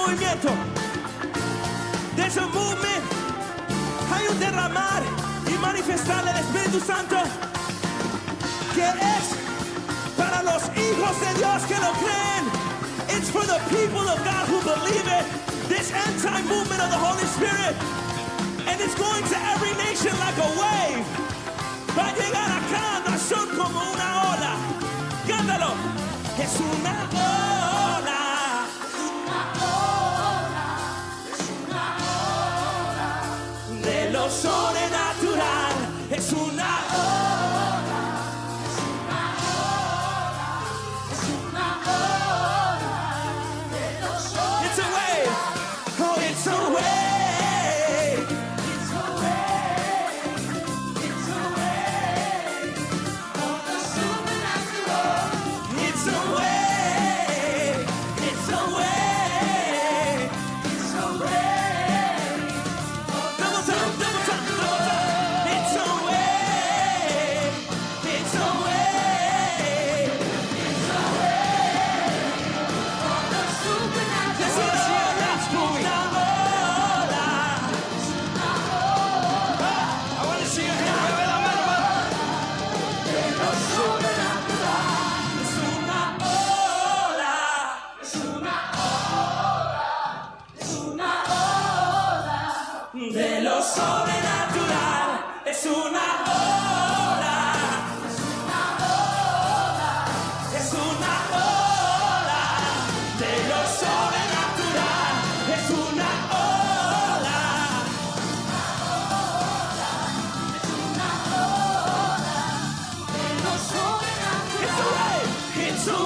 movimiento. There's a movement. Hay un derramar y manifestar el Espíritu Santo que es para los hijos de Dios que lo creen. It's for the people of God who believe it. This end-time movement of the Holy Spirit. And it's going to every nation like a wave. Va a llegar a cada nación como una ola. Cántalo. Es una ola. De lo sobrenatural. Es una ola. It's a wave. Oh, it's a wave. It's a wave. It's a wave. Of the supernatural. It's a wave. It's a wave. It's a wave. Double time, double time, double time. It's a wave. It's a wave. It's a wave. Of the supernatural. Let's see our last movie. I want to see your hand. Mueve la mano, mano. De lo sobrenatural. Es una ola. Es una ola. Es una ola. De lo sobrenatural. Es una ola. Es una ola. Es una ola. De lo sobrenatural. Es una ola. It's a wave. It's a wave. It's a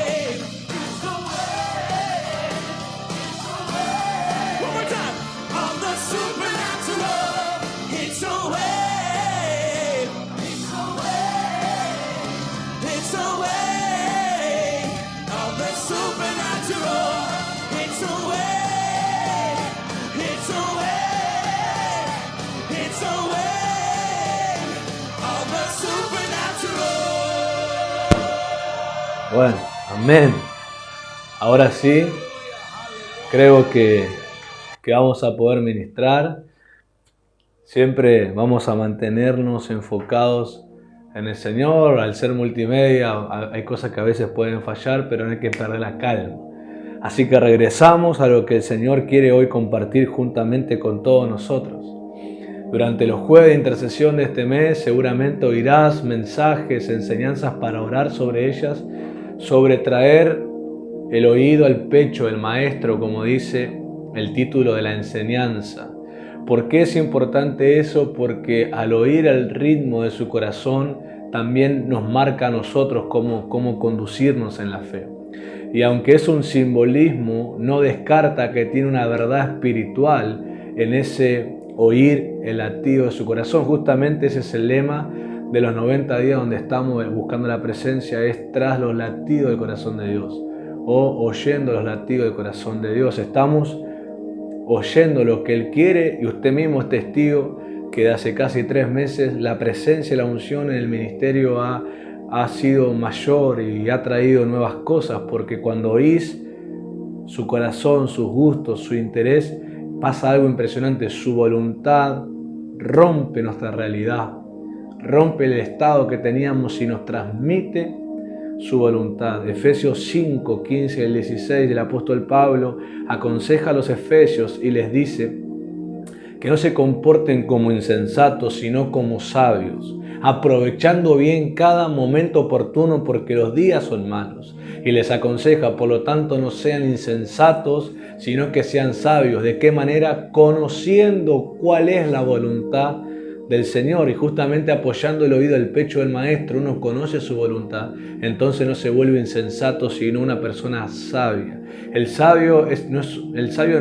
wave. It's a wave. One more time. Of the supernatural. It's a wave. It's a wave. It's a wave. Of the supernatural. It's a wave. It's a wave. It's a wave. Of the supernatural. Bueno, amén. Ahora sí, creo que vamos a poder ministrar. Siempre vamos a mantenernos enfocados en el Señor. Al ser multimedia hay cosas que a veces pueden fallar, pero no hay que perder la calma. Así que regresamos a lo que el Señor quiere hoy compartir juntamente con todos nosotros. Durante los jueves de intercesión de este mes seguramente oirás mensajes, enseñanzas para orar sobre ellas, sobre traer el oído al pecho del Maestro, como dice el título de la enseñanza. ¿Por qué es importante eso? Porque al oír el ritmo de su corazón también nos marca a nosotros cómo conducirnos en la fe. Y aunque es un simbolismo, no descarta que tiene una verdad espiritual en ese oír el latido de su corazón. Justamente ese es el lema de los 90 días donde estamos buscando la presencia, es tras los latidos del corazón de Dios o oyendo los latidos del corazón de Dios. Estamos oyendo lo que Él quiere y usted mismo es testigo que de hace casi 3 meses la presencia y la unción en el ministerio ha sido mayor y ha traído nuevas cosas, porque cuando oís su corazón, sus gustos, su interés, pasa algo impresionante. Su voluntad rompe nuestra realidad, rompe el estado que teníamos y nos transmite su voluntad. Efesios 5, 15 al 16 del apóstol Pablo aconseja a los efesios y les dice que no se comporten como insensatos, sino como sabios, aprovechando bien cada momento oportuno porque los días son malos. Y les aconseja, por lo tanto, no sean insensatos, sino que sean sabios. ¿De qué manera? Conociendo cuál es la voluntad del Señor, y justamente apoyando el oído al pecho del Maestro uno conoce su voluntad, entonces no se vuelve insensato, sino una persona sabia. El sabio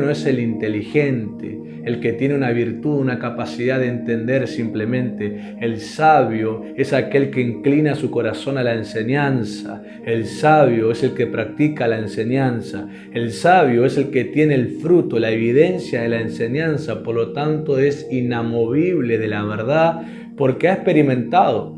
no es el inteligente, el que tiene una virtud, una capacidad de entender simplemente. El sabio es aquel que inclina su corazón a la enseñanza. El sabio es el que practica la enseñanza. El sabio es el que tiene el fruto, la evidencia de la enseñanza, por lo tanto es inamovible de la verdad porque ha experimentado.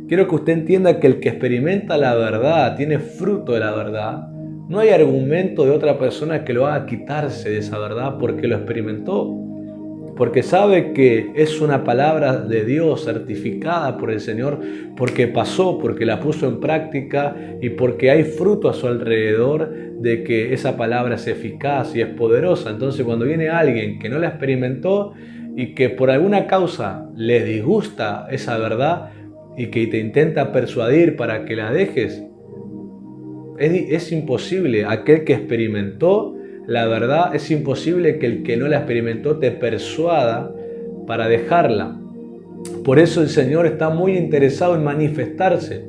Quiero que usted entienda que el que experimenta la verdad, tiene fruto de la verdad, No hay argumento de otra persona que lo haga quitarse de esa verdad porque lo experimentó, porque sabe que es una palabra de Dios certificada por el Señor, porque pasó, porque la puso en práctica y porque hay fruto a su alrededor de que esa palabra es eficaz y es poderosa. Entonces cuando viene alguien que no la experimentó y que por alguna causa le disgusta esa verdad y que te intenta persuadir para que la dejes, es imposible. Aquel que experimentó la verdad, es imposible que el que no la experimentó te persuada para dejarla. Por eso el Señor está muy interesado en manifestarse.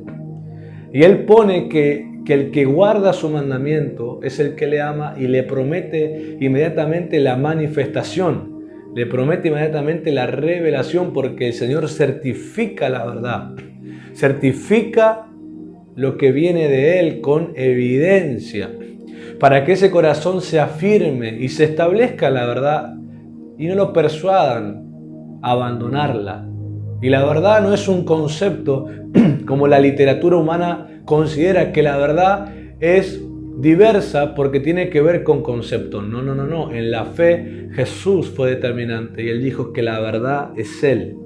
Y Él pone que el que guarda su mandamiento es el que le ama y le promete inmediatamente la manifestación. Le promete inmediatamente la revelación porque el Señor certifica la verdad. Certifica lo que viene de Él con evidencia, para que ese corazón se afirme y se establezca en la verdad y no lo persuadan a abandonarla. Y la verdad no es un concepto como la literatura humana considera que la verdad es diversa porque tiene que ver con conceptos. No. En la fe Jesús fue determinante y Él dijo que la verdad es Él.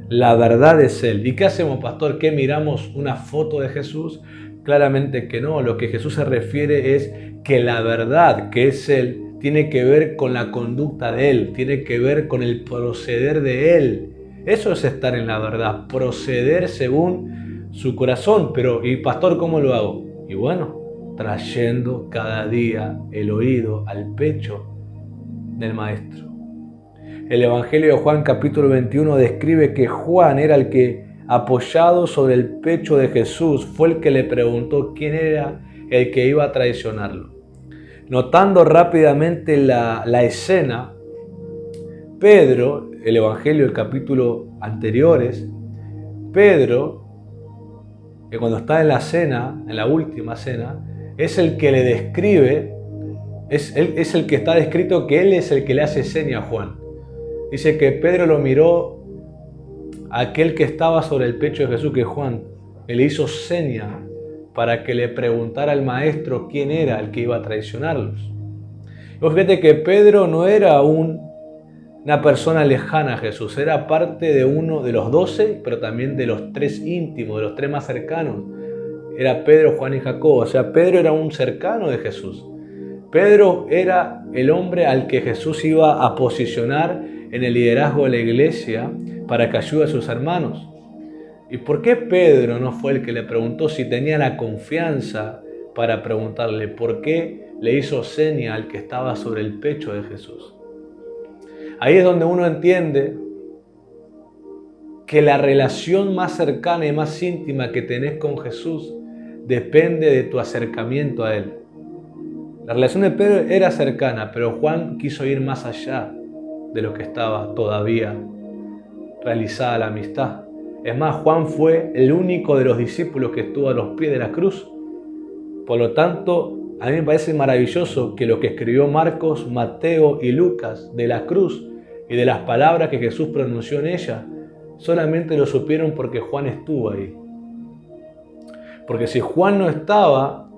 La verdad es Él. ¿Y qué hacemos, pastor? ¿Qué miramos una foto de Jesús? Claramente que no. Lo que Jesús se refiere es que la verdad, que es Él, tiene que ver con la conducta de Él, tiene que ver con el proceder de Él. Eso es estar en la verdad, proceder según su corazón. Pero, ¿y pastor, cómo lo hago? Y bueno, trayendo cada día el oído al pecho del Maestro. El Evangelio de Juan capítulo 21 describe que Juan era el que, apoyado sobre el pecho de Jesús, fue el que le preguntó quién era el que iba a traicionarlo. Notando rápidamente la escena, Pedro, el Evangelio del capítulo anteriores, Pedro, que cuando está en la cena, en la última cena, es el que le describe, es el que está descrito que él es el que le hace seña a Juan. Dice que Pedro lo miró a aquel que estaba sobre el pecho de Jesús, que es Juan, y le hizo seña para que le preguntara al maestro quién era el que iba a traicionarlos. Y vos fíjate que Pedro no era una persona lejana a Jesús, era parte de uno de los 12, pero también de los 3 íntimos, de los 3 más cercanos. Era Pedro, Juan y Jacobo. O sea, Pedro era un cercano de Jesús. Pedro era el hombre al que Jesús iba a posicionar en el liderazgo de la iglesia para que ayude a sus hermanos. ¿Y por qué Pedro no fue el que le preguntó si tenía la confianza para preguntarle? ¿Por qué le hizo seña al que estaba sobre el pecho de Jesús? Ahí es donde uno entiende que la relación más cercana y más íntima que tenés con Jesús depende de tu acercamiento a Él. La relación de Pedro era cercana, pero Juan quiso ir más allá de lo que estaba todavía realizada la amistad. Es más, Juan fue el único de los discípulos que estuvo a los pies de la cruz. Por lo tanto, a mí me parece maravilloso que lo que escribió Marcos, Mateo y Lucas de la cruz y de las palabras que Jesús pronunció en ella, solamente lo supieron porque Juan estuvo ahí. Porque si Juan no estaba,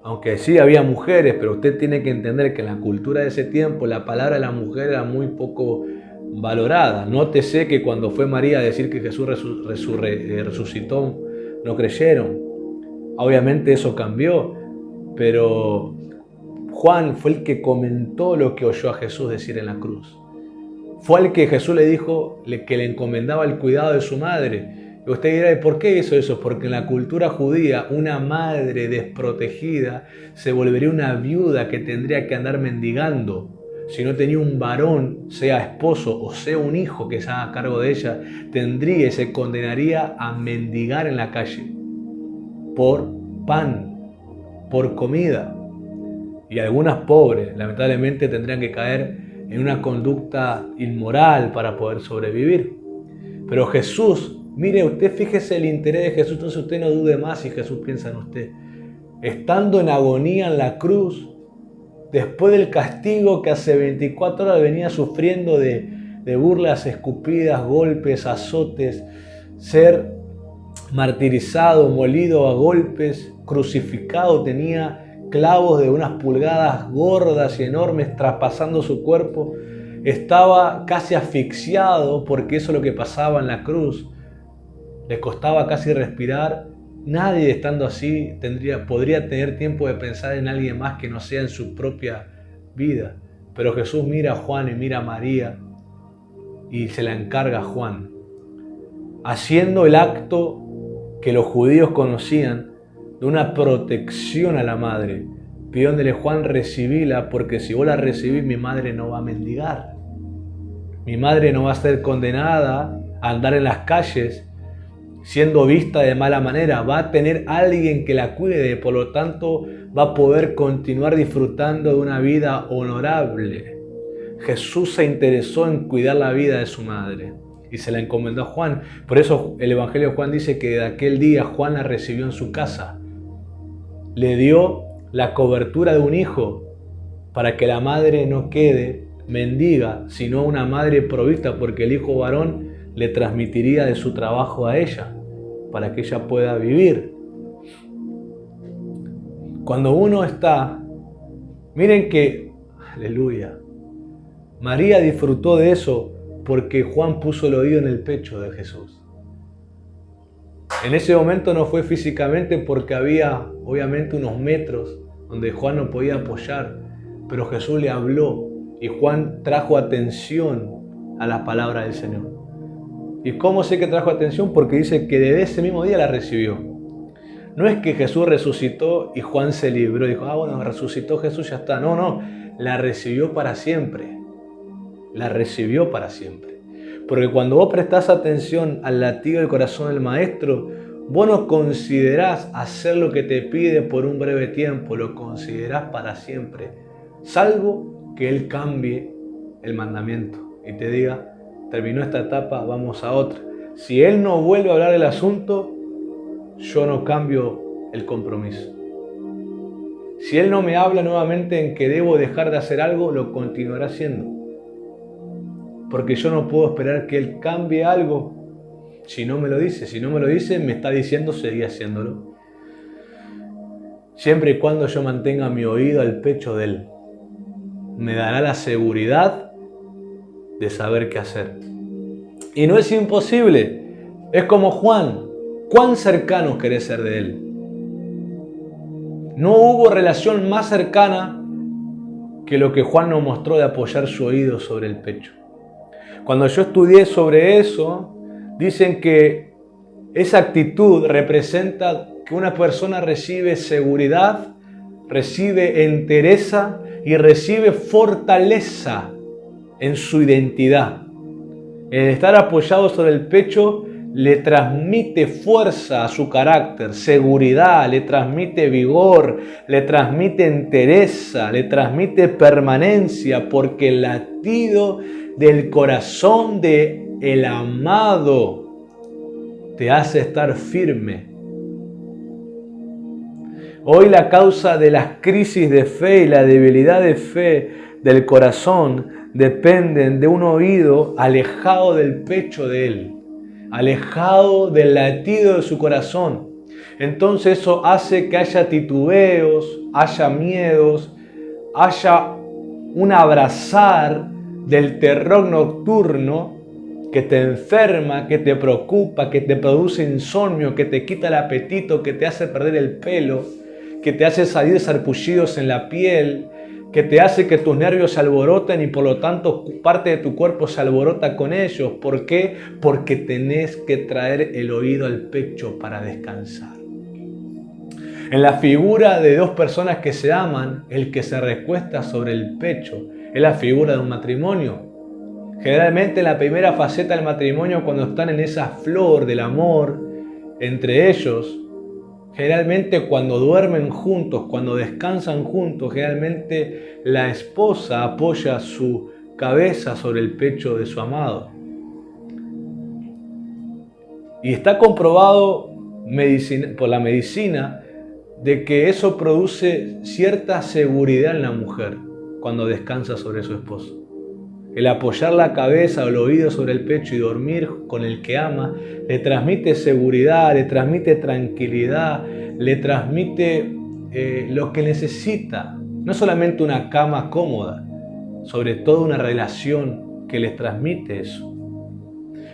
aunque sí había mujeres, pero usted tiene que entender que en la cultura de ese tiempo la palabra de la mujer era muy poco valorada. Nótese que cuando fue María a decir que Jesús resucitó, no creyeron. Obviamente eso cambió, pero Juan fue el que comentó lo que oyó a Jesús decir en la cruz. Fue el que Jesús le dijo que le encomendaba el cuidado de su madre. Y usted dirá, ¿y por qué hizo eso? Porque en la cultura judía una madre desprotegida se volvería una viuda que tendría que andar mendigando. Si no tenía un varón, sea esposo o sea un hijo que se haga cargo de ella, tendría y se condenaría a mendigar en la calle por pan, por comida. Y algunas pobres, lamentablemente, tendrían que caer en una conducta inmoral para poder sobrevivir. Pero Jesús, mire, usted fíjese el interés de Jesús, entonces usted no dude más si Jesús piensa en usted. Estando en agonía en la cruz, después del castigo que hace 24 horas venía sufriendo de burlas, escupidas, golpes, azotes, ser martirizado, molido a golpes, crucificado, tenía clavos de unas pulgadas gordas y enormes traspasando su cuerpo. Estaba casi asfixiado porque eso es lo que pasaba en la cruz. Le costaba casi respirar. Nadie estando así podría tener tiempo de pensar en alguien más que no sea en su propia vida. Pero Jesús mira a Juan y mira a María y se la encarga a Juan, haciendo el acto que los judíos conocían de una protección a la madre, pidiéndole: Juan, recibíla, porque si vos la recibís, mi madre no va a mendigar. Mi madre no va a ser condenada a andar en las calles siendo vista de mala manera. Va a tener alguien que la cuide, por lo tanto va a poder continuar disfrutando de una vida honorable. Jesús se interesó en cuidar la vida de su madre y se la encomendó a Juan. Por eso el Evangelio de Juan dice que de aquel día Juan la recibió en su casa. Le dio la cobertura de un hijo para que la madre no quede mendiga, sino una madre provista, porque el hijo varón le transmitiría de su trabajo a ella, para que ella pueda vivir. Cuando uno está, miren que, aleluya, María disfrutó de eso porque Juan puso el oído en el pecho de Jesús. En ese momento no fue físicamente, porque había obviamente unos metros donde Juan no podía apoyar, pero Jesús le habló y Juan trajo atención a la palabra del Señor. ¿Y cómo sé que trajo atención? Porque dice que desde ese mismo día la recibió. No es que Jesús resucitó y Juan se libró y dijo: bueno, resucitó Jesús, ya está. No, la recibió para siempre. La recibió para siempre. Porque cuando vos prestás atención al latido del corazón del Maestro, vos no considerás hacer lo que te pide por un breve tiempo, lo considerás para siempre, salvo que Él cambie el mandamiento y te diga: terminó esta etapa, vamos a otra. Si Él no vuelve a hablar del asunto, yo no cambio el compromiso. Si Él no me habla nuevamente en que debo dejar de hacer algo, lo continuará haciendo. Porque yo no puedo esperar que Él cambie algo si no me lo dice. Si no me lo dice, me está diciendo seguir haciéndolo. Siempre y cuando yo mantenga mi oído al pecho de Él, me dará la seguridad de saber qué hacer. Y no es imposible. Es como Juan. ¿Cuán cercano querés ser de Él? No hubo relación más cercana que lo que Juan nos mostró de apoyar su oído sobre el pecho. Cuando yo estudié sobre eso, dicen que esa actitud representa que una persona recibe seguridad, recibe entereza y recibe fortaleza en su identidad. El estar apoyado sobre el pecho le transmite fuerza a su carácter, seguridad, le transmite vigor, le transmite entereza, le transmite permanencia, porque el latido del corazón del amado te hace estar firme. Hoy la causa de las crisis de fe y la debilidad de fe del corazón dependen de un oído alejado del pecho de Él, alejado del latido de su corazón. Entonces eso hace que haya titubeos, haya miedos, haya un abrazar del terror nocturno que te enferma, que te preocupa, que te produce insomnio, que te quita el apetito, que te hace perder el pelo, que te hace salir sarpullidos en la piel, que te hace que tus nervios se alboroten y por lo tanto parte de tu cuerpo se alborota con ellos. ¿Por qué? Porque tenés que traer el oído al pecho para descansar. En la figura de dos personas que se aman, el que se recuesta sobre el pecho es la figura de un matrimonio. Generalmente en la primera faceta del matrimonio, cuando están en esa flor del amor entre ellos, generalmente cuando duermen juntos, cuando descansan juntos, generalmente la esposa apoya su cabeza sobre el pecho de su amado. Y está comprobado por la medicina de que eso produce cierta seguridad en la mujer cuando descansa sobre su esposo. El apoyar la cabeza o el oído sobre el pecho y dormir con el que ama le transmite seguridad, le transmite tranquilidad, le transmite lo que necesita, no solamente una cama cómoda, sobre todo una relación que les transmite eso.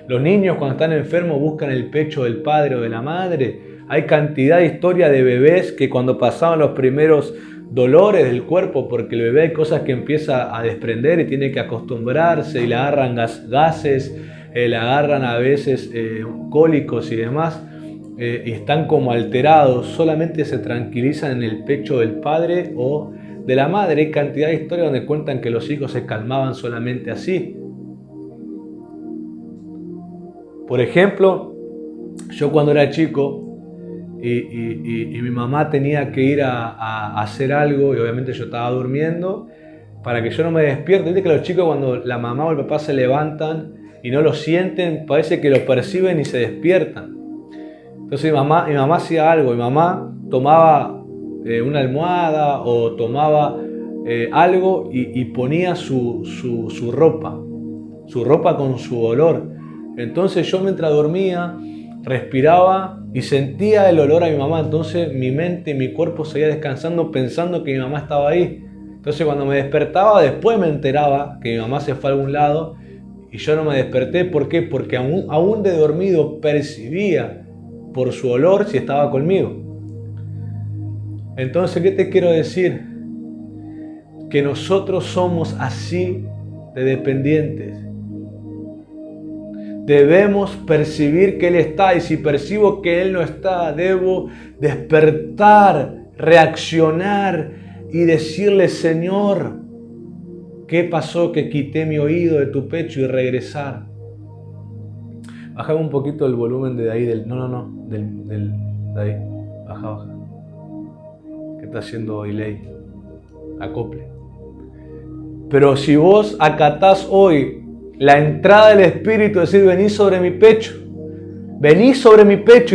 Los niños cuando están enfermos buscan el pecho del padre o de la madre. Hay cantidad de historias de bebés que cuando pasaban los primeros dolores del cuerpo, porque el bebé hay cosas que empieza a desprender y tiene que acostumbrarse y le agarran gases, le agarran a veces cólicos y demás, y están como alterados, solamente se tranquilizan en el pecho del padre o de la madre. Hay cantidad de historias donde cuentan que los hijos se calmaban solamente así. Por ejemplo, yo cuando era chico y mi mamá tenía que ir a hacer algo y obviamente yo estaba durmiendo, para que yo no me despierte. Viste que los chicos cuando la mamá o el papá se levantan y no lo sienten, parece que lo perciben y se despiertan. Entonces mi mamá hacía algo, mi mamá tomaba una almohada o tomaba algo y ponía su ropa con su olor. Entonces yo mientras dormía respiraba y sentía el olor a mi mamá. Entonces mi mente y mi cuerpo seguía descansando pensando que mi mamá estaba ahí. Entonces cuando me despertaba después me enteraba que mi mamá se fue a algún lado y yo no me desperté. ¿Por qué? Porque aún de dormido percibía por su olor si estaba conmigo. Entonces, ¿qué te quiero decir? Que nosotros somos así de dependientes. Debemos percibir que Él está, y si percibo que Él no está, debo despertar, reaccionar y decirle: Señor, ¿qué pasó que quité mi oído de tu pecho? Y regresar. Bajame un poquito el volumen de ahí, de ahí. Baja. ¿Qué está haciendo delay? Acople. Pero si vos acatás hoy la entrada del Espíritu, decir: vení sobre mi pecho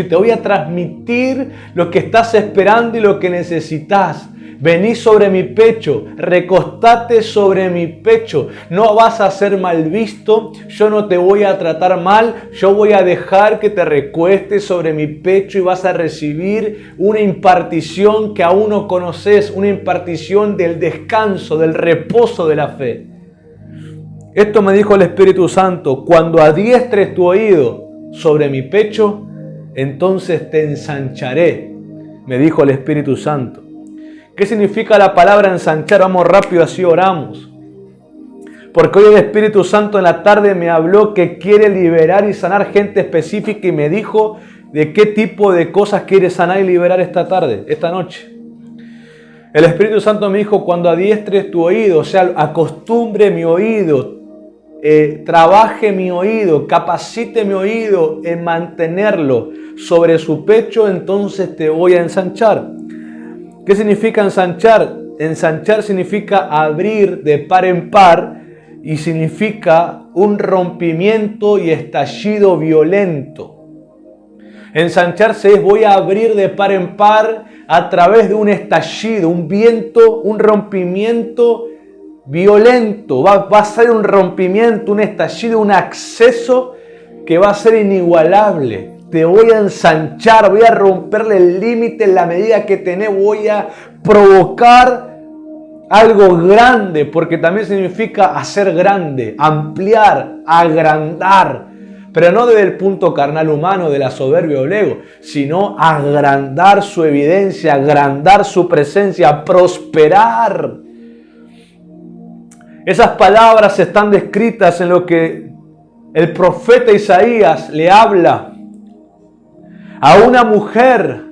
y te voy a transmitir lo que estás esperando y lo que necesitas. Vení sobre mi pecho, recostate sobre mi pecho. No vas a ser mal visto, yo no te voy a tratar mal, yo voy a dejar que te recuestes sobre mi pecho y vas a recibir una impartición que aún no conoces, una impartición del descanso, del reposo de la fe. Esto me dijo el Espíritu Santo: cuando adiestres tu oído sobre mi pecho, entonces te ensancharé, me dijo el Espíritu Santo. ¿Qué significa la palabra ensanchar? Vamos rápido, así oramos. Porque hoy el Espíritu Santo en la tarde me habló que quiere liberar y sanar gente específica y me dijo de qué tipo de cosas quiere sanar y liberar esta tarde, esta noche. El Espíritu Santo me dijo: cuando adiestres tu oído, o sea, acostumbre mi oído, trabaje mi oído, capacite mi oído en mantenerlo sobre su pecho, entonces te voy a ensanchar. ¿Qué significa ensanchar? Ensanchar significa abrir de par en par y significa un rompimiento y estallido violento. Ensancharse es: voy a abrir de par en par a través de un estallido, un viento, un rompimiento violento. Va a ser un rompimiento, un estallido, un acceso que va a ser inigualable. Te voy a ensanchar, voy a romperle el límite en la medida que tenés, voy a provocar algo grande, porque también significa hacer grande, ampliar, agrandar, pero no desde el punto carnal humano de la soberbia o el ego, sino agrandar su evidencia, agrandar su presencia, prosperar. Esas palabras están descritas en lo que el profeta Isaías le habla a una mujer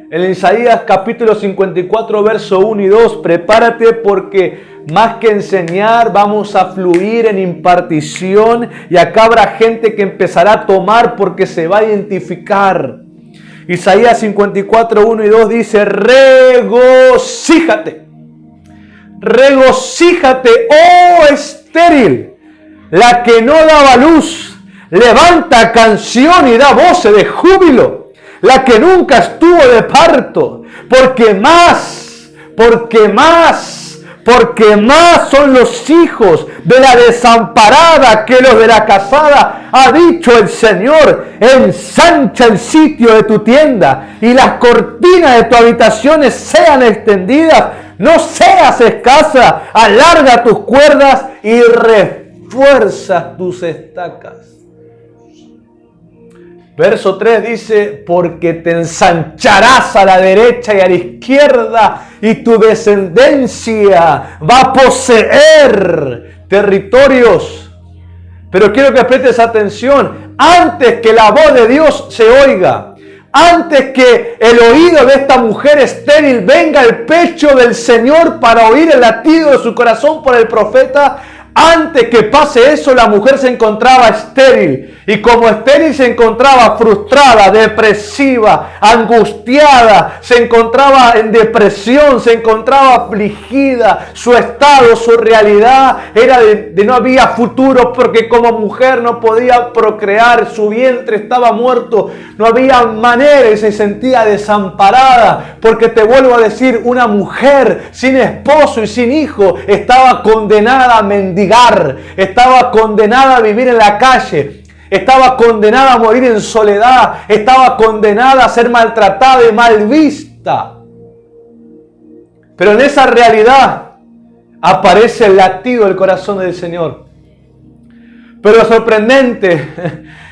en Isaías capítulo 54, verso 1 y 2. Prepárate, porque más que enseñar, vamos a fluir en impartición, y acá habrá gente que empezará a tomar porque se va a identificar. Isaías 54, 1 y 2 dice: regocíjate, oh estéril, la que no daba luz, levanta canción y da voces de júbilo, la que nunca estuvo de parto, porque más porque más son los hijos de la desamparada que los de la casada, ha dicho el Señor. Ensancha el sitio de tu tienda y las cortinas de tu habitación sean extendidas. No seas escasa, alarga tus cuerdas y refuerza tus estacas. Verso 3 dice, porque te ensancharás a la derecha y a la izquierda, y tu descendencia va a poseer territorios. Pero quiero que prestes atención, antes que la voz de Dios se oiga, antes que el oído de esta mujer estéril venga al pecho del Señor para oír el latido de su corazón por el profeta, antes que pase eso, la mujer se encontraba estéril. Y como estéril se encontraba frustrada, depresiva, angustiada, se encontraba en depresión, se encontraba afligida. Su estado, su realidad era de no había futuro, porque como mujer no podía procrear, su vientre estaba muerto, no había manera y se sentía desamparada. Porque te vuelvo a decir, una mujer sin esposo y sin hijo estaba condenada a mendigar. Estaba condenada a vivir en la calle, estaba condenada a morir en soledad, estaba condenada a ser maltratada y mal vista. Pero en esa realidad aparece el latido del corazón del Señor. Pero lo sorprendente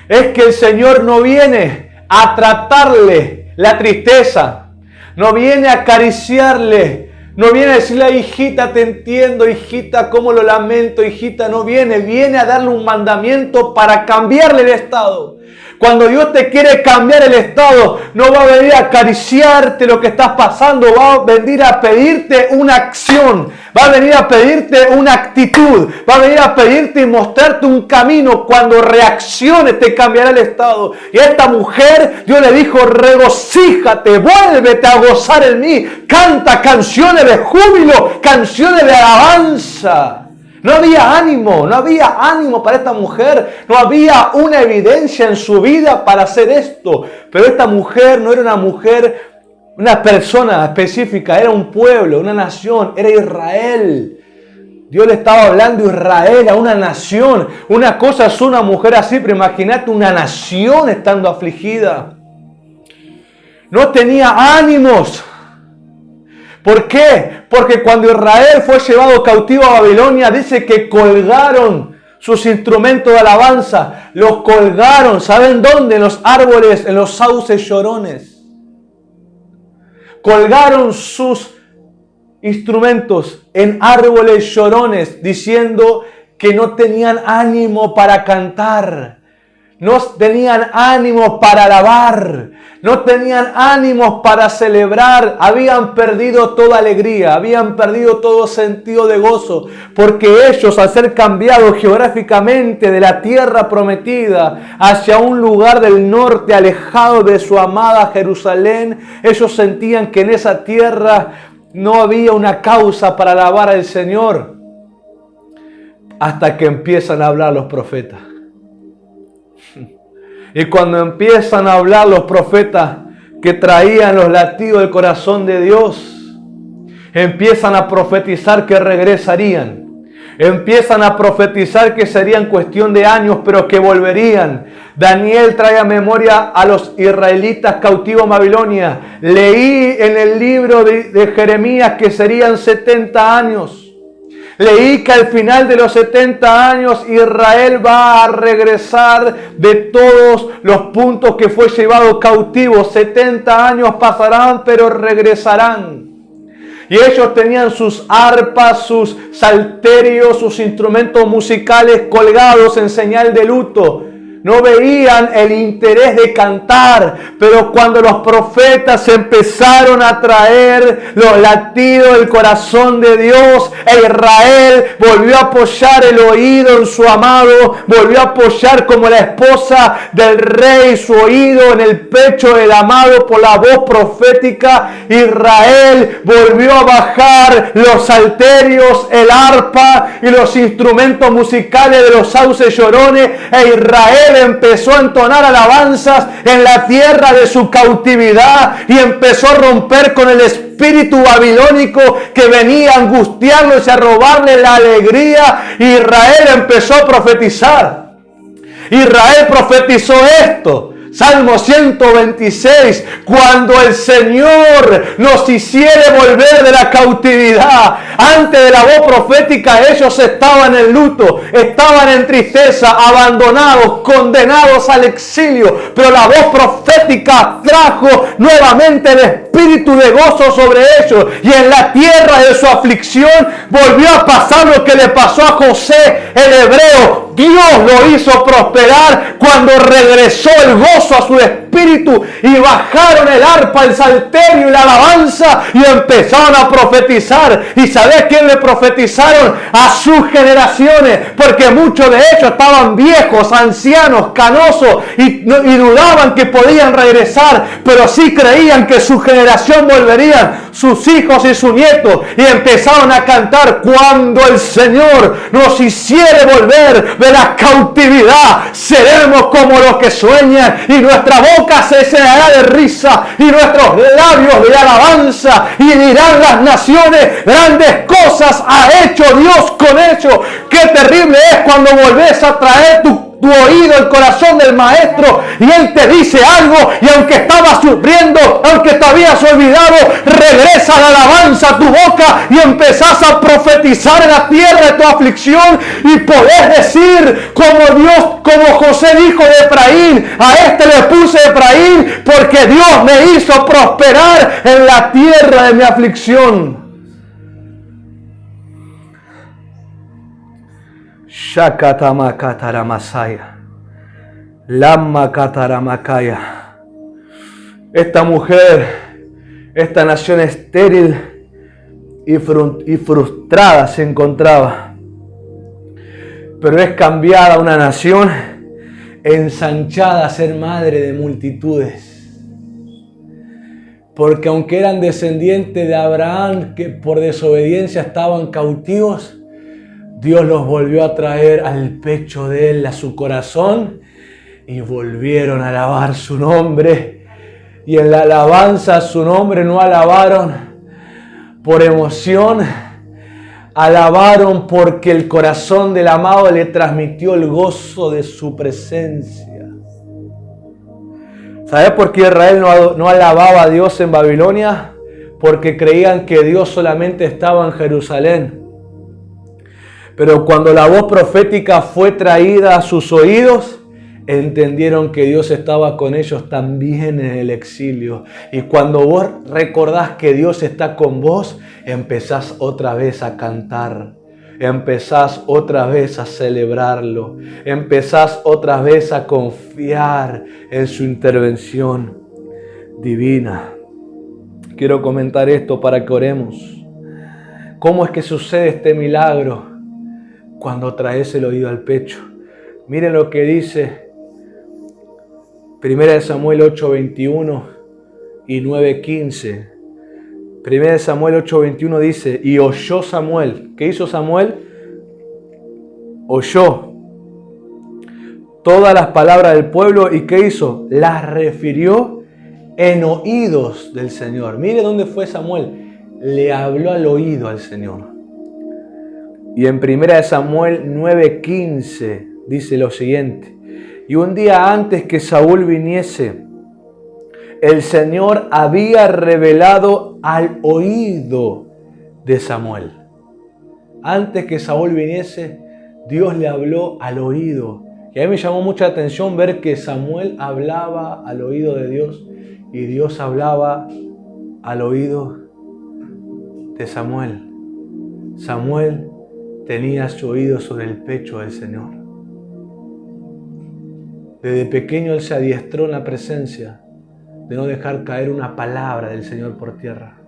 es que el Señor no viene a tratarle la tristeza, no viene a acariciarle, no viene a decirle, hijita, te entiendo, hijita, cómo lo lamento, hijita, no viene a darle un mandamiento para cambiarle el estado. Cuando Dios te quiere cambiar el estado, no va a venir a acariciarte lo que estás pasando, va a venir a pedirte una acción, va a venir a pedirte una actitud, va a venir a pedirte y mostrarte un camino. Cuando reacciones te cambiará el estado. Y a esta mujer Dios le dijo, regocíjate, vuélvete a gozar en mí, canta canciones de júbilo, canciones de alabanza. No había ánimo para esta mujer, no había una evidencia en su vida para hacer esto. Pero esta mujer no era una mujer, una persona específica, era un pueblo, una nación, era Israel. Dios le estaba hablando a Israel, a una nación. Una cosa es una mujer así, pero imagínate una nación estando afligida. No tenía ánimos. ¿Por qué? Porque cuando Israel fue llevado cautivo a Babilonia, dice que colgaron sus instrumentos de alabanza. Los colgaron, ¿saben dónde? En los árboles, en los sauces llorones. Colgaron sus instrumentos en árboles llorones, diciendo que no tenían ánimo para cantar. No tenían ánimo para alabar, no tenían ánimos para celebrar, habían perdido toda alegría, habían perdido todo sentido de gozo, porque ellos, al ser cambiados geográficamente de la tierra prometida hacia un lugar del norte alejado de su amada Jerusalén, ellos sentían que en esa tierra no había una causa para alabar al Señor, hasta que empiezan a hablar los profetas. Y cuando empiezan a hablar los profetas que traían los latidos del corazón de Dios, empiezan a profetizar que regresarían. Empiezan a profetizar que serían cuestión de años, pero que volverían. Daniel trae a memoria a los israelitas cautivos en Babilonia. Leí en el libro de Jeremías que serían 70 años. Leí que al final de los 70 años Israel va a regresar de todos los puntos que fue llevado cautivo. 70 años pasarán, pero regresarán. Y ellos tenían sus arpas, sus salterios, sus instrumentos musicales colgados en señal de luto. No veían el interés de cantar, pero cuando los profetas empezaron a traer los latidos del corazón de Dios, Israel volvió a apoyar el oído en su amado, volvió a apoyar como la esposa del rey su oído en el pecho del amado por la voz profética. Israel volvió a bajar los salterios, el arpa y los instrumentos musicales de los sauces llorones, e Israel Israel empezó a entonar alabanzas en la tierra de su cautividad y empezó a romper con el espíritu babilónico que venía a angustiarlos y a robarle la alegría. Israel empezó a profetizar. Israel profetizó esto. Salmo 126, cuando el Señor nos hiciere volver de la cautividad. Antes de la voz profética ellos estaban en luto, estaban en tristeza, abandonados, condenados al exilio. Pero la voz profética trajo nuevamente el espíritu de gozo sobre ellos. Y en la tierra de su aflicción volvió a pasar lo que le pasó a José el hebreo. Dios lo hizo prosperar cuando regresó el gozo a su espíritu y bajaron el arpa, el salterio y la alabanza y empezaron a profetizar. ¿Y sabés quién le profetizaron? A sus generaciones, porque muchos de ellos estaban viejos, ancianos, canosos y dudaban que podían regresar, pero sí creían que su generación volverían, sus hijos y sus nietos, y empezaron a cantar: cuando el Señor nos hiciere volver de la cautividad, seremos como los que sueñan, y nuestra boca se llenará de risa y nuestros labios de alabanza, y dirán las naciones: grandes cosas ha hecho Dios con ellos. Qué terrible es cuando volvés a traer tu oído al corazón del maestro y él te dice algo, y aunque estabas sufriendo, aunque te habías olvidado, regresa la alabanza a tu boca y empezás a profetizar en la tierra de tu aflicción, y podés decir como Dios, como José dijo de Efraín: a este le puse Efraín porque Dios me hizo prosperar en la tierra de mi aflicción. Shakatamakataramasaya. Lama Kataramakaya. Esta mujer, esta nación estéril y frustrada se encontraba, pero es cambiada a una nación ensanchada a ser madre de multitudes. Porque aunque eran descendientes de Abraham, que por desobediencia estaban cautivos, Dios los volvió a traer al pecho de él, a su corazón, y volvieron a alabar su nombre. Y en la alabanza a su nombre no alabaron por emoción, alabaron porque el corazón del amado le transmitió el gozo de su presencia. ¿Sabes por qué Israel no alababa a Dios en Babilonia? Porque creían que Dios solamente estaba en Jerusalén. Pero cuando la voz profética fue traída a sus oídos, entendieron que Dios estaba con ellos también en el exilio. Y cuando vos recordás que Dios está con vos, empezás otra vez a cantar. Empezás otra vez a celebrarlo. Empezás otra vez a confiar en su intervención divina. Quiero comentar esto para que oremos. ¿Cómo es que sucede este milagro? Cuando traes el oído al pecho. Miren lo que dice 1 Samuel 8:21 y 9:15. 1 Samuel 8:21 dice: y oyó Samuel. ¿Qué hizo Samuel? Oyó todas las palabras del pueblo. ¿Y qué hizo? Las refirió en oídos del Señor. Mire dónde fue Samuel. Le habló al oído al Señor. Y en 1 Samuel 9:15 dice lo siguiente: y un día antes que Saúl viniese, el Señor había revelado al oído de Samuel. Antes que Saúl viniese, Dios le habló al oído. Y a mí me llamó mucha atención ver que Samuel hablaba al oído de Dios y Dios hablaba al oído de Samuel. Samuel tenía su oído sobre el pecho del Señor. Desde pequeño él se adiestró en la presencia de no dejar caer una palabra del Señor por tierra.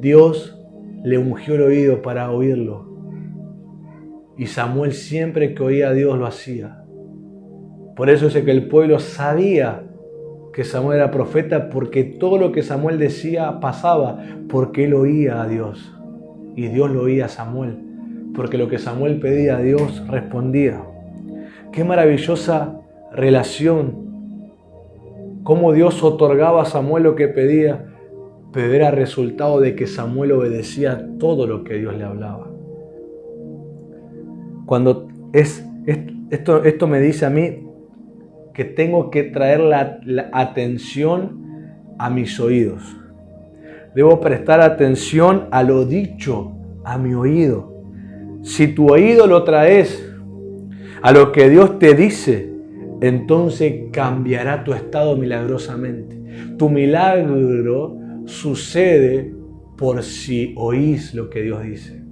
Dios le ungió el oído para oírlo. Y Samuel siempre que oía a Dios lo hacía. Por eso es que el pueblo sabía que Samuel era profeta, porque todo lo que Samuel decía pasaba porque él oía a Dios. Y Dios lo oía a Samuel, porque lo que Samuel pedía a Dios respondía. Qué maravillosa relación. Cómo Dios otorgaba a Samuel lo que pedía, pero era resultado de que Samuel obedecía todo lo que Dios le hablaba. Cuando esto me dice a mí que tengo que traer la atención a mis oídos. Debo prestar atención a lo dicho a mi oído. Si tu oído lo traes a lo que Dios te dice, entonces cambiará tu estado milagrosamente. Tu milagro sucede por si oís lo que Dios dice.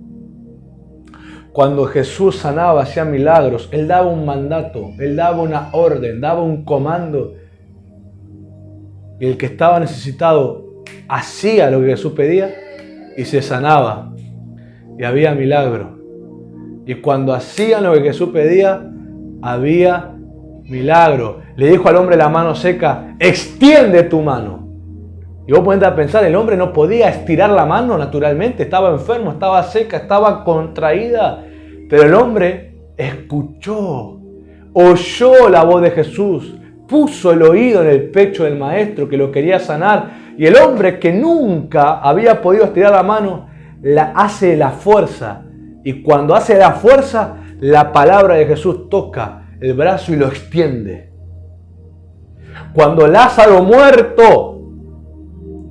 Cuando Jesús sanaba, hacía milagros, Él daba un mandato, Él daba una orden, daba un comando. Y el que estaba necesitado hacía lo que Jesús pedía y se sanaba. Y había milagro. Y cuando hacían lo que Jesús pedía, había milagro. Le dijo al hombre la mano seca, extiende tu mano. Y vos ponete a pensar, el hombre no podía estirar la mano naturalmente, estaba enfermo, estaba seca, estaba contraída. Pero el hombre escuchó, oyó la voz de Jesús, puso el oído en el pecho del maestro que lo quería sanar. Y el hombre que nunca había podido estirar la mano, hace la fuerza. Y cuando hace la fuerza, la palabra de Jesús toca el brazo y lo extiende. Cuando Lázaro muerto,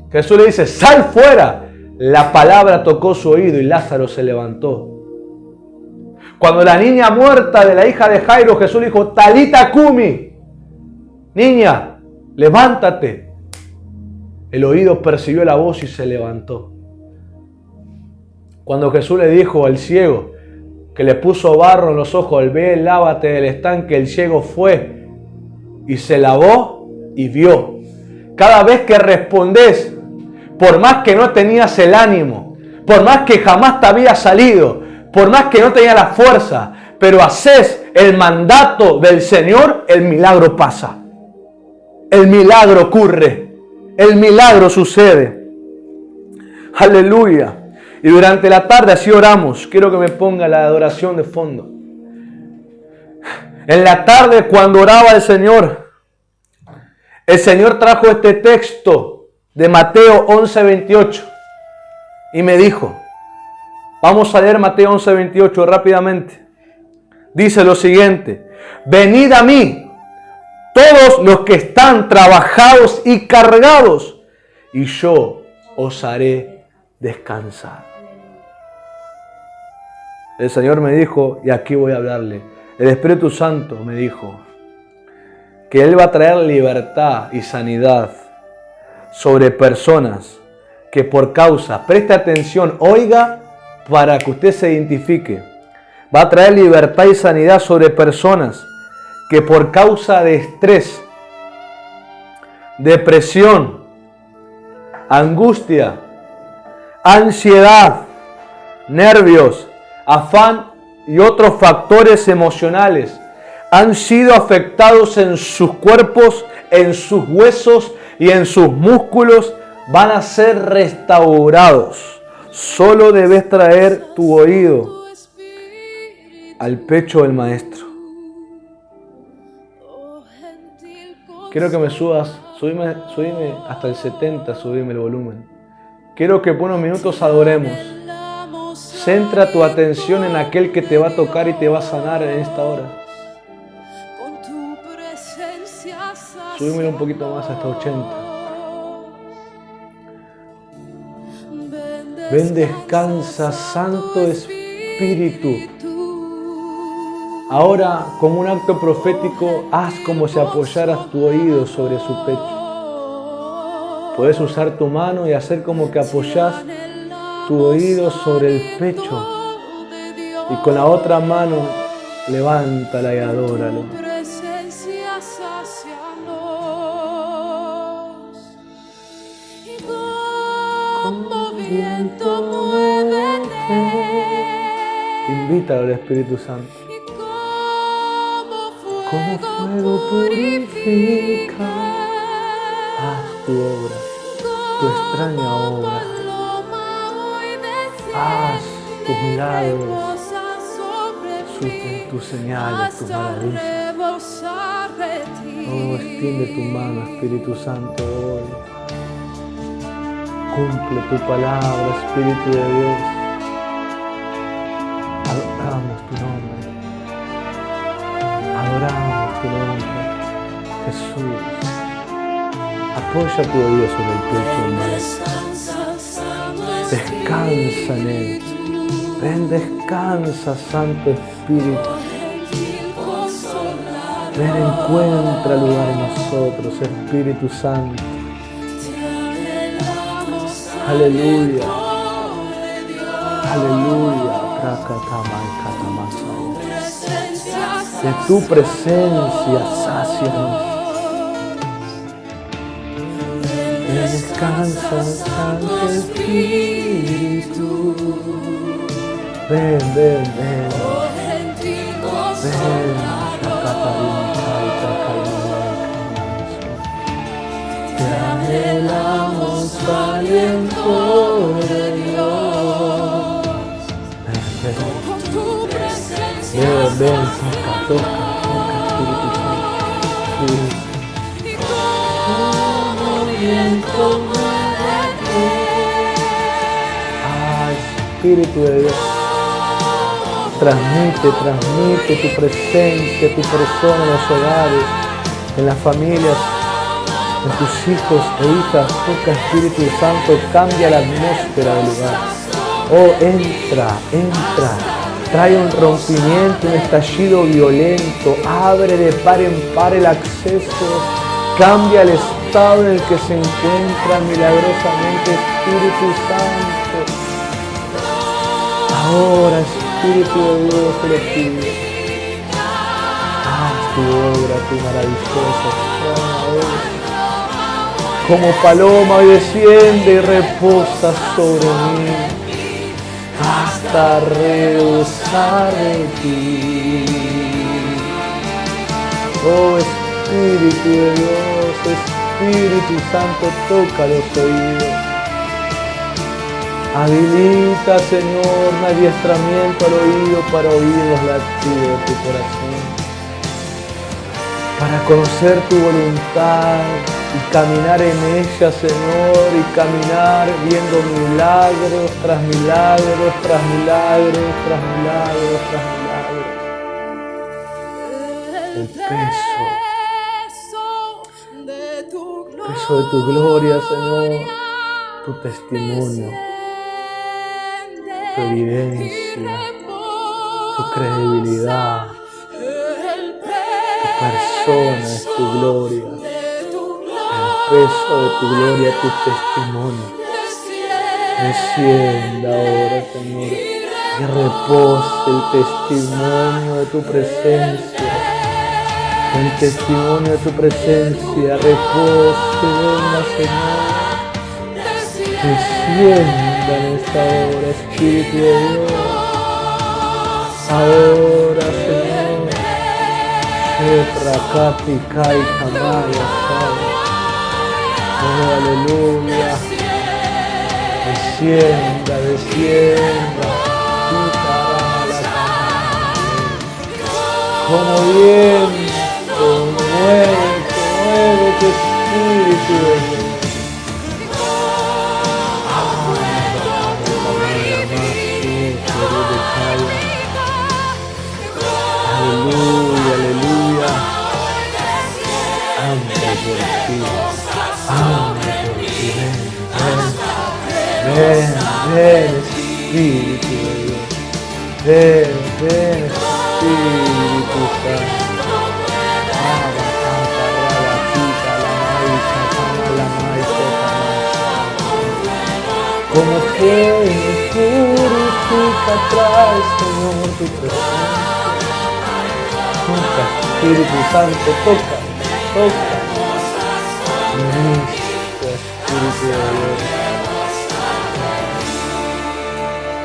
Jesús le dice, sal fuera. La palabra tocó su oído y Lázaro se levantó. Cuando la niña muerta de la hija de Jairo, Jesús le dijo, Talita Cumi, niña, levántate. El oído percibió la voz y se levantó. Cuando Jesús le dijo al ciego que le puso barro en los ojos, ve, lávate del estanque, el ciego fue y se lavó y vio. Cada vez que respondes, por más que no tenías el ánimo, por más que jamás te había salido, por más que no tenías la fuerza, pero haces el mandato del Señor, el milagro pasa. El milagro ocurre. El milagro sucede. Aleluya. Y durante la tarde así oramos. Quiero que me ponga la adoración de fondo. En la tarde cuando oraba el Señor trajo este texto de Mateo 11:28 y me dijo, vamos a leer Mateo 11:28 rápidamente. Dice lo siguiente, venid a mí, todos los que están trabajados y cargados, y yo os haré descansar. El Señor me dijo, y aquí voy a hablarle, el Espíritu Santo me dijo, que Él va a traer libertad y sanidad sobre personas que por causa, preste atención, oiga, para que usted se identifique, va a traer libertad y sanidad sobre personas que por causa de estrés, depresión, angustia, ansiedad, nervios, afán y otros factores emocionales han sido afectados en sus cuerpos, en sus huesos y en sus músculos, van a ser restaurados. Solo debes traer tu oído al pecho del Maestro. Quiero que me subas, subime hasta el 70, subime el volumen. Quiero que por unos minutos adoremos. Centra tu atención en aquel que te va a tocar y te va a sanar en esta hora. Subímelo un poquito más hasta 80. Ven, descansa, Santo Espíritu. Ahora, como un acto profético, haz como si apoyaras tu oído sobre su pecho. Puedes usar tu mano y hacer como que apoyas tu oído sobre el pecho. Y con la otra mano, levántala y adóralo. Invítalo al Espíritu Santo. Como fuego purifica, haz tu obra, tu extraña obra. Haz tus milagros, tus señales, tus maravillas. Oh, extiende tu mano, Espíritu Santo, hoy. Cumple tu palabra, Espíritu de Dios. Adoramos tu nombre. Adoramos tu nombre, Jesús. Apoya tu oído sobre el pecho, hermano. Descansa en Él. Ven, descansa, Santo Espíritu. Ven, encuentra lugar en nosotros, Espíritu Santo. Aleluya. Aleluya. De tu presencia, sácianos. Descansa, Santo Espíritu. Ven, ven, ven. Ven. Te anhelamos, aliento de Dios. Ven, ven, toca, Espíritu Santo. Espíritu de Dios, transmite tu presencia, tu persona en los hogares, en las familias, en tus hijos e hijas. Toca, Espíritu Santo, cambia la atmósfera del lugar. Oh, entra, trae un rompimiento, un estallido violento, abre de par en par el acceso, cambia el estado en el que se encuentra milagrosamente, Espíritu Santo. Ahora, Espíritu de Dios, te lo pido. Haz tu obra, tu maravillosa obra. Como paloma hoy desciende y reposa sobre mí, hasta rebosar de ti. Oh, Espíritu de Dios, Espíritu Santo, toca los oídos. Habilita, Señor, un adiestramiento al oído para oír los latidos de tu corazón, para conocer tu voluntad y caminar en ella, Señor, y caminar viendo milagros tras milagros, tras milagros, tras milagros, tras milagros. El peso de tu gloria, Señor, tu testimonio, tu evidencia, tu credibilidad, tu persona es tu gloria, el peso de tu gloria, tu testimonio. Descienda ahora, Señor, y repose el testimonio de tu presencia, el testimonio de tu presencia, repose, venga, Señor. Descienda en esta hora, Espíritu de Dios. Ahora, Señor. Rakati Kai Kamaya Sai. Oh, aleluya. Descienda. Como viento, mueve tu Espíritu de Dios. Aleluya. Hambre por ti. Ven, Espíritu de Dios. Ven, Espíritu Santo. Como que me purifica, trae, Señor, tu presencia. Toca, Espíritu Santo, toca. Ministra, Espíritu de Dios.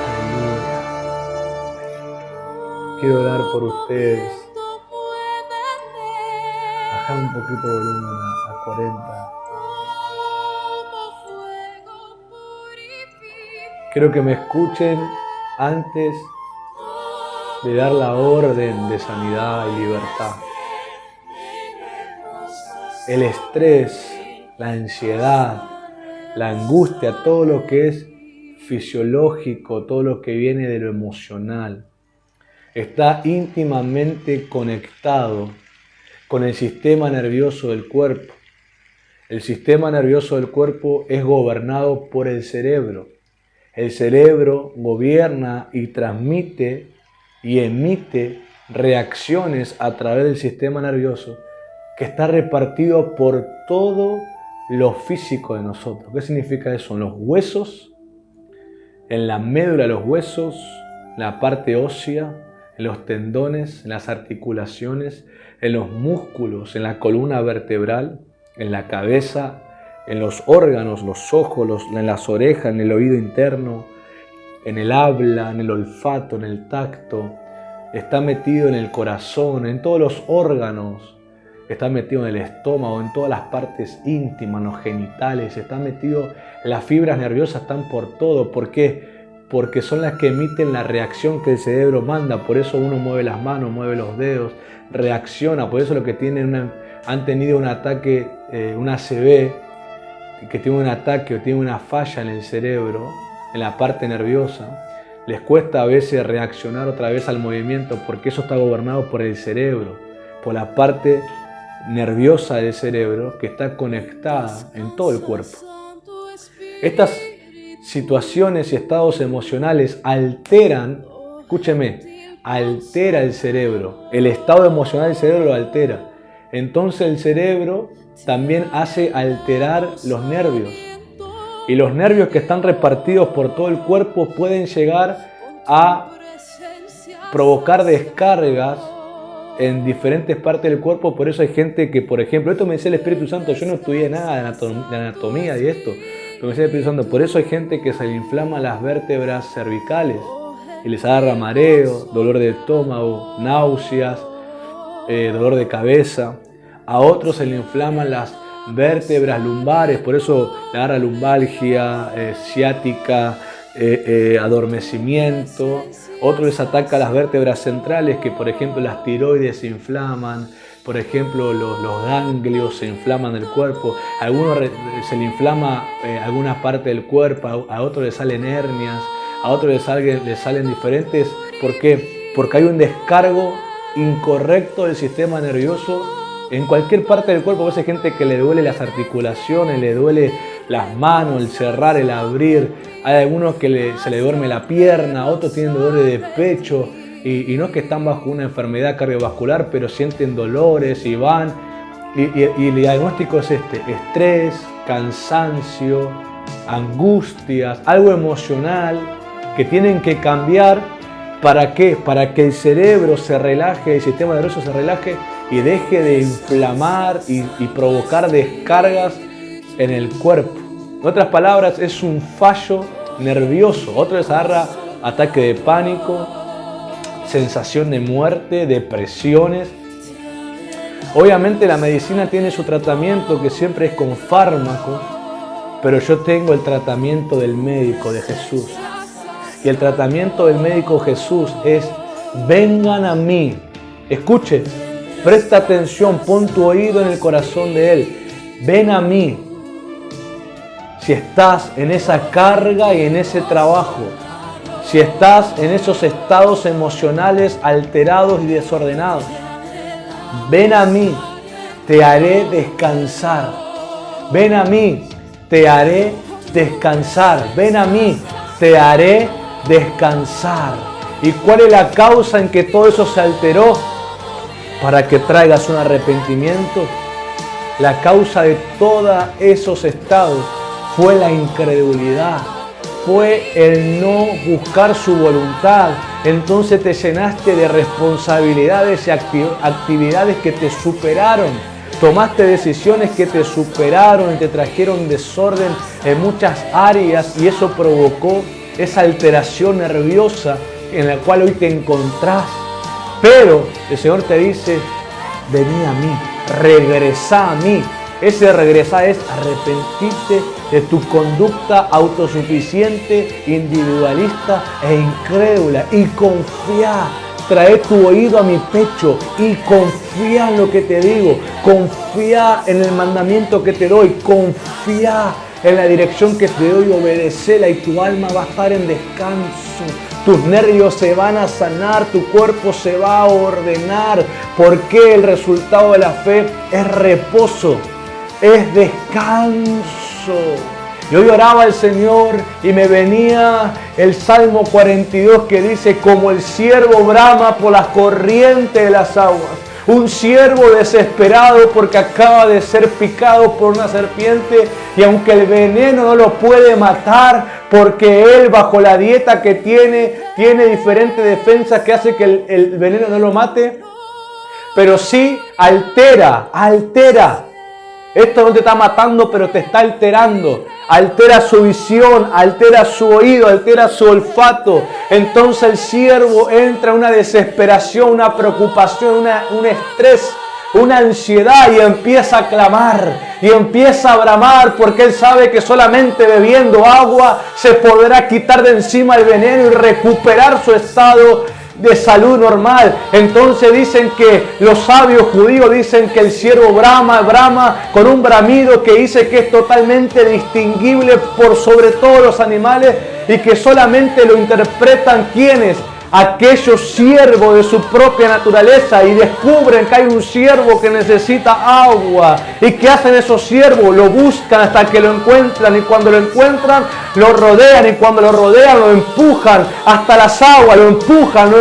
Aleluya. Quiero orar por ustedes. Bajar un poquito de volumen a 40. Quiero que me escuchen antes de dar la orden de sanidad y libertad. el estrés, la ansiedad, la angustia, todo lo que es fisiológico, todo lo que viene de lo emocional, está íntimamente conectado con el sistema nervioso del cuerpo. El sistema nervioso del cuerpo es gobernado por el cerebro. El cerebro gobierna y transmite y emite reacciones a través del sistema nervioso que está repartido por todo lo físico de nosotros. ¿Qué significa eso? En los huesos, en la médula de los huesos, en la parte ósea, en los tendones, en las articulaciones, en los músculos, en la columna vertebral, en la cabeza, en los órganos, los ojos, en las orejas, en el oído interno, en el habla, en el olfato, en el tacto. Está metido en el corazón, en todos los órganos. Está metido en el estómago, en todas las partes íntimas, en los genitales. Está metido, las fibras nerviosas están por todo. ¿Por qué? Porque son las que emiten la reacción que el cerebro manda. Por eso uno mueve las manos, mueve los dedos, reacciona. Por eso los que han tenido un ataque, un ACV, que tiene un ataque o tiene una falla en el cerebro, en la parte nerviosa, les cuesta a veces reaccionar otra vez al movimiento porque eso está gobernado por el cerebro, por la parte nerviosa del cerebro que está conectada en todo el cuerpo. Estas situaciones y estados emocionales alteran, escúcheme, altera el cerebro. El estado emocional del cerebro lo altera. Entonces el cerebro también hace alterar los nervios. Y los nervios que están repartidos por todo el cuerpo pueden llegar a provocar descargas en diferentes partes del cuerpo. Por eso hay gente que, por ejemplo, esto me decía el Espíritu Santo, yo no estudié nada de anatomía y esto, pero me decía el Espíritu Santo, por eso hay gente que se le inflaman las vértebras cervicales y les agarra mareo, dolor de estómago, náuseas, dolor de cabeza. A otros se le inflaman las vértebras lumbares, por eso le agarra lumbalgia, ciática, adormecimiento. Otros les ataca las vértebras centrales, que por ejemplo las tiroides se inflaman, por ejemplo los ganglios se inflaman del cuerpo. A algunos se le inflama alguna parte del cuerpo, a otros les salen hernias, a otros les salen diferentes. ¿Por qué? Porque hay un descargo incorrecto del sistema nervioso en cualquier parte del cuerpo. A veces hay gente que le duele las articulaciones, le duele las manos, el cerrar, el abrir. Hay algunos que se le duerme la pierna, otros tienen dolores de pecho. Y no es que están bajo una enfermedad cardiovascular, pero sienten dolores y van. Y el diagnóstico es estrés, cansancio, angustias, algo emocional que tienen que cambiar. ¿Para qué? Para que el cerebro se relaje, el sistema nervioso se relaje y deje de inflamar y provocar descargas en el cuerpo. En otras palabras, es un fallo nervioso. Otro les agarra ataque de pánico, sensación de muerte, depresiones. Obviamente la medicina tiene su tratamiento, que siempre es con fármaco, pero yo tengo el tratamiento del médico, de Jesús. Y el tratamiento del médico Jesús es: vengan a mí. Escuche, presta atención, pon tu oído en el corazón de Él. Ven a mí. Si estás en esa carga y en ese trabajo, si estás en esos estados emocionales alterados y desordenados, ven a mí, te haré descansar. Ven a mí, te haré descansar. Ven a mí, te haré descansar. ¿Y cuál es la causa en que todo eso se alteró? Para que traigas un arrepentimiento. La causa de todos esos estados fue la incredulidad, fue el no buscar su voluntad. Entonces te llenaste de responsabilidades y actividades que te superaron. Tomaste decisiones que te superaron y te trajeron desorden en muchas áreas, y eso provocó esa alteración nerviosa en la cual hoy te encontrás. Pero el Señor te dice: vení a mí, regresá a mí. Ese regresar es arrepentirte de tu conducta autosuficiente, individualista e incrédula, y confiar trae tu oído a mi pecho y confía en lo que te digo. Confía en el mandamiento que te doy. Confía en la dirección que te doy. Obedecela y tu alma va a estar en descanso. Tus nervios se van a sanar, tu cuerpo se va a ordenar. Porque el resultado de la fe es reposo, es descanso. Yo oraba al Señor y me venía el Salmo 42 que dice: como el ciervo brama por las corrientes de las aguas. Un ciervo desesperado porque acaba de ser picado por una serpiente, y aunque el veneno no lo puede matar, porque él bajo la dieta que tiene diferentes defensas que hace que el veneno no lo mate, pero sí altera. Esto no te está matando, pero te está alterando. Altera su visión, altera su oído, altera su olfato. Entonces el siervo entra en una desesperación, una preocupación, un estrés, una ansiedad, y empieza a clamar y empieza a bramar, porque él sabe que solamente bebiendo agua se podrá quitar de encima el veneno y recuperar su estado de salud normal. Entonces dicen que los sabios judíos dicen que el ciervo brama con un bramido que dice que es totalmente distinguible por sobre todos los animales, y que solamente lo interpretan quienes, aquellos siervos de su propia naturaleza, y descubren que hay un siervo que necesita agua. ¿Y qué hacen esos siervos? Lo buscan hasta que lo encuentran, y cuando lo encuentran lo rodean, y cuando lo rodean lo empujan hasta las aguas, lo empujan,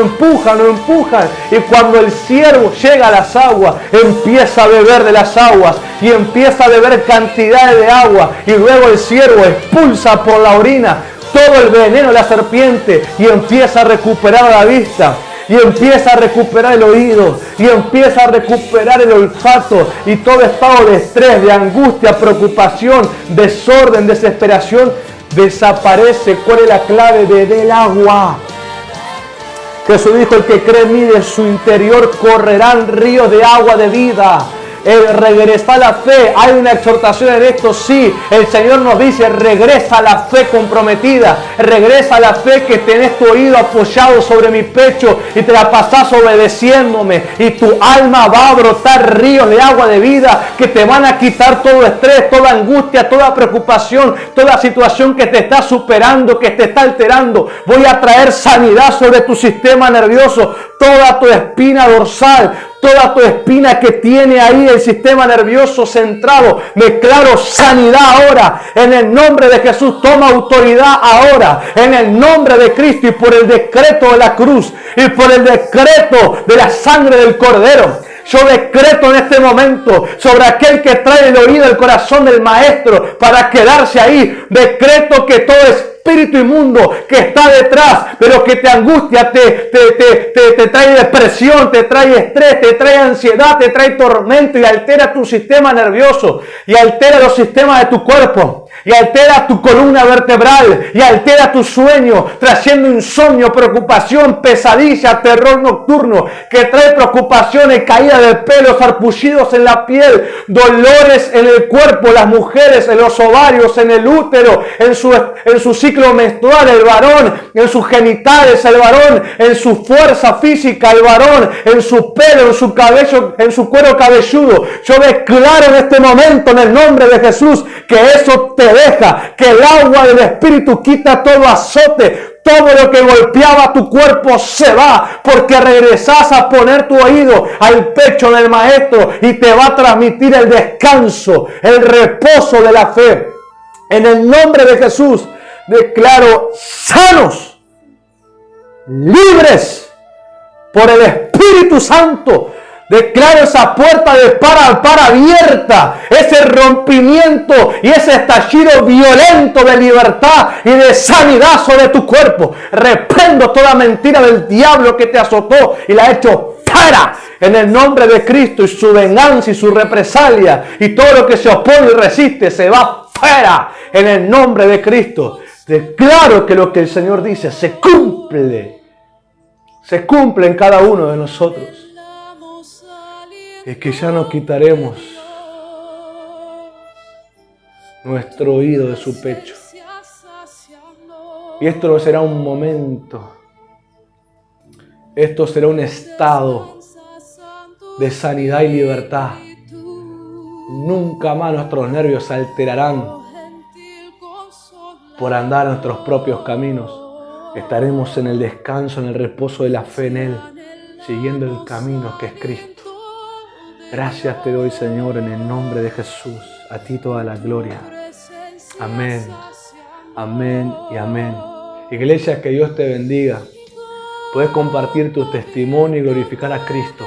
y cuando el siervo llega a las aguas empieza a beber de las aguas y empieza a beber cantidades de agua, y luego el siervo expulsa por la orina todo el veneno de la serpiente y empieza a recuperar la vista, y empieza a recuperar el oído, y empieza a recuperar el olfato, y todo estado de estrés, de angustia, preocupación, desorden, desesperación desaparece. ¿Cuál es la clave del agua? Jesús dijo: el que cree en mí, de su interior correrán ríos de agua de vida. Regresa a la fe. Hay una exhortación en esto, sí. El Señor nos dice: regresa a la fe comprometida, regresa a la fe que tenés tu oído apoyado sobre mi pecho y te la pasás obedeciéndome, y tu alma va a brotar ríos de agua de vida que te van a quitar todo estrés, toda angustia, toda preocupación, toda situación que te está superando, que te está alterando. Voy a traer sanidad sobre tu sistema nervioso, toda tu espina dorsal, toda tu espina que tiene ahí el sistema nervioso centrado. Declaro sanidad ahora. En el nombre de Jesús, toma autoridad ahora. En el nombre de Cristo, y por el decreto de la cruz, y por el decreto de la sangre del Cordero. Yo decreto en este momento sobre aquel que trae el oído al corazón del Maestro para quedarse ahí. Decreto que todo espíritu inmundo que está detrás, pero que te angustia, te trae depresión, te trae estrés, te trae ansiedad, te trae tormento, y altera tu sistema nervioso, y altera los sistemas de tu cuerpo, y altera tu columna vertebral, y altera tu sueño, trayendo insomnio, preocupación, pesadilla, terror nocturno, que trae preocupaciones, caída de pelo, sarpullidos en la piel, dolores en el cuerpo, las mujeres en los ovarios, en el útero, en su ciclo menstrual, el varón en sus genitales, el varón en su fuerza física, el varón en su pelo, en su cabello, en su cuero cabelludo. Yo declaro en este momento, en el nombre de Jesús, que eso te deja, que el agua del Espíritu quita todo azote. Todo lo que golpeaba tu cuerpo se va, porque regresás a poner tu oído al pecho del Maestro, y te va a transmitir el descanso, el reposo de la fe. En el nombre de Jesús declaro sanos, libres por el Espíritu Santo. Declaro esa puerta de par a par abierta, ese rompimiento y ese estallido violento de libertad y de sanidad sobre tu cuerpo. Reprendo toda mentira del diablo que te azotó y la he hecho fuera en el nombre de Cristo, y su venganza y su represalia y todo lo que se opone y resiste se va fuera en el nombre de Cristo. Declaro que lo que el Señor dice se cumple en cada uno de nosotros. Es que ya nos quitaremos nuestro oído de su pecho. Y esto no será un momento. Esto será un estado de sanidad y libertad. Nunca más nuestros nervios se alterarán por andar nuestros propios caminos. Estaremos en el descanso, en el reposo de la fe en Él, siguiendo el camino que es Cristo. Gracias te doy, Señor, en el nombre de Jesús. A ti toda la gloria. Amén. Amén y amén. Iglesia, que Dios te bendiga. Puedes compartir tu testimonio y glorificar a Cristo.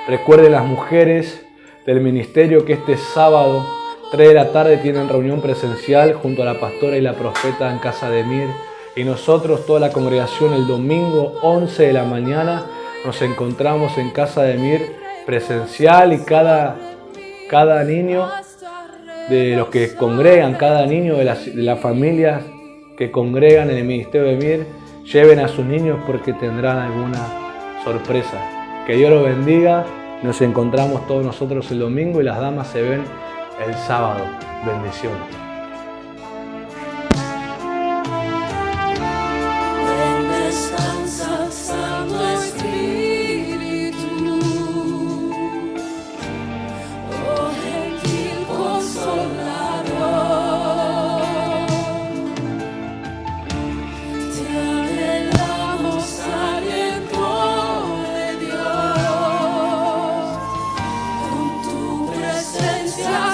Recuerde las mujeres del ministerio que este sábado 3 de la tarde tienen reunión presencial junto a la pastora y la profeta en casa de Mir. Y nosotros, toda la congregación, el domingo 11 de la mañana nos encontramos en casa de Mir presencial, y cada niño de los que congregan, cada niño de las familias que congregan en el ministerio de Mir, lleven a sus niños porque tendrán alguna sorpresa. Que Dios los bendiga. Nos encontramos todos nosotros el domingo y las damas se ven el sábado. Bendiciones. Ven, descansa, Santo Espíritu. Oh, gentil Consolador, te anhelamos, aliento de Dios, con tu presencia.